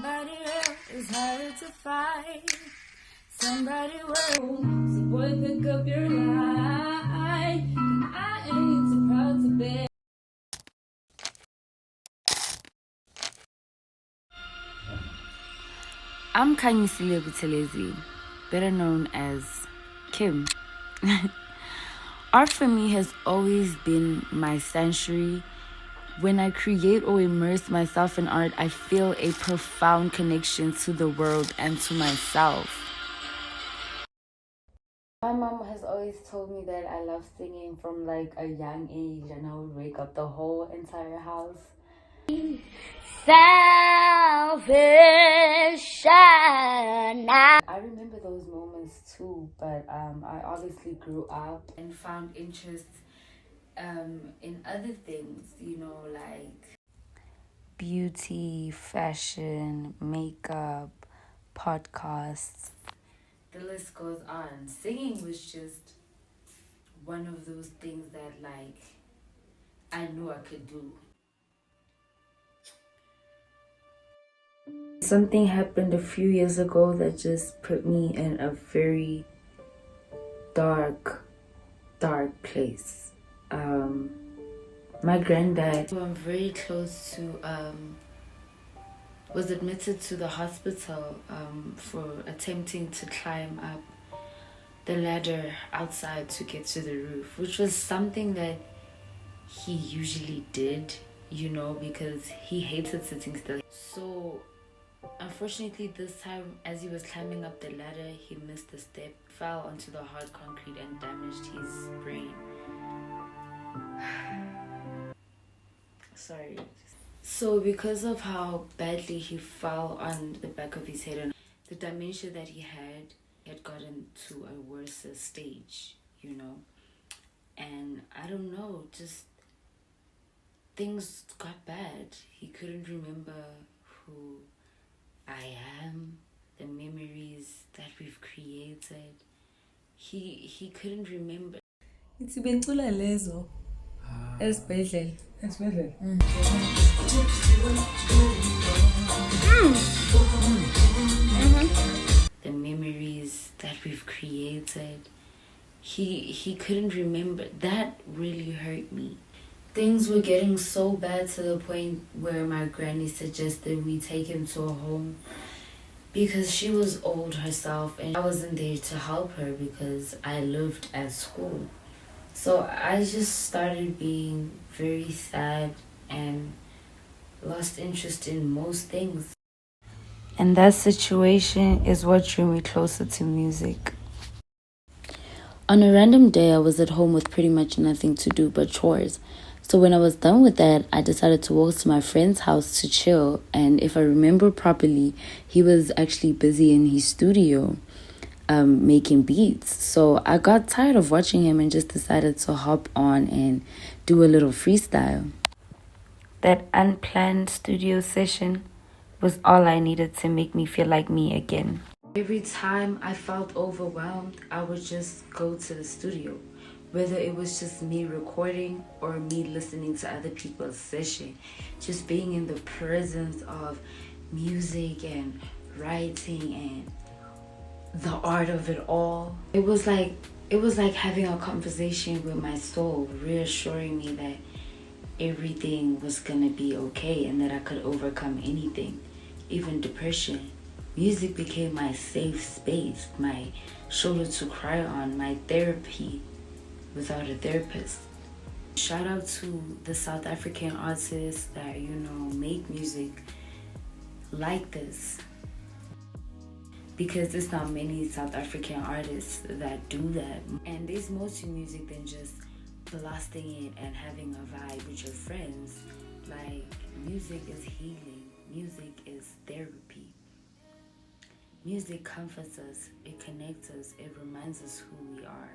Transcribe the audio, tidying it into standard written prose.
Somebody else is hard to find. Somebody will. So boy, pick up your lie. I ain't too proud to bear. I'm Khanyisile, better known as Kim. Art for me has always been my sanctuary. When I create or immerse myself in art, I feel a profound connection to the world and to myself. My mom has always told me that I love singing from like a young age, and I would wake up the whole entire house. Selfish. I remember those moments too, but I obviously grew up and found interest in other things, like beauty, fashion, makeup, podcasts. The list goes on. Singing was just one of those things that like I knew I could do. Something happened a few years ago that just put me in a very dark place. My granddad, who I'm very close to, was admitted to the hospital for attempting to climb up the ladder outside to get to the roof, which was something that he usually did, because he hated sitting still. So unfortunately, this time, as he was climbing up the ladder, he missed a step, fell onto the hard concrete and damaged his brain. Sorry. So because of how badly he fell on the back of his head and the dementia that he had gotten to a worse stage, and I don't know, just things got bad. He couldn't remember who I am, the memories that we've created. He couldn't remember. It's been lezo. Esibhedlela. The memories that we've created. He couldn't remember. That really hurt me. Things were getting so bad to the point where my granny suggested we take him to a home because she was old herself and I wasn't there to help her because I lived at school. So I just started being very sad and lost interest in most things. And that situation is what drew me closer to music. On a random day, I was at home with pretty much nothing to do but chores. So when I was done with that, I decided to walk to my friend's house to chill. And if I remember properly, he was actually busy in his studio making beats. So I got tired of watching him and just decided to hop on and do a little freestyle. That unplanned studio session was all I needed to make me feel like me again. Every time I felt overwhelmed, I would just go to the studio. Whether it was just me recording or me listening to other people's session, just being in the presence of music and writing and the art of it all. It was like having a conversation with my soul, reassuring me that everything was gonna be okay and that I could overcome anything, even depression. Music became my safe space, my shoulder to cry on, my therapy without a therapist. Shout out to the South African artists that, make music like this. Because there's not many South African artists that do that. And there's more to music than just blasting it and having a vibe with your friends. Like, music is healing. Music is therapy. Music comforts us, it connects us, it reminds us who we are.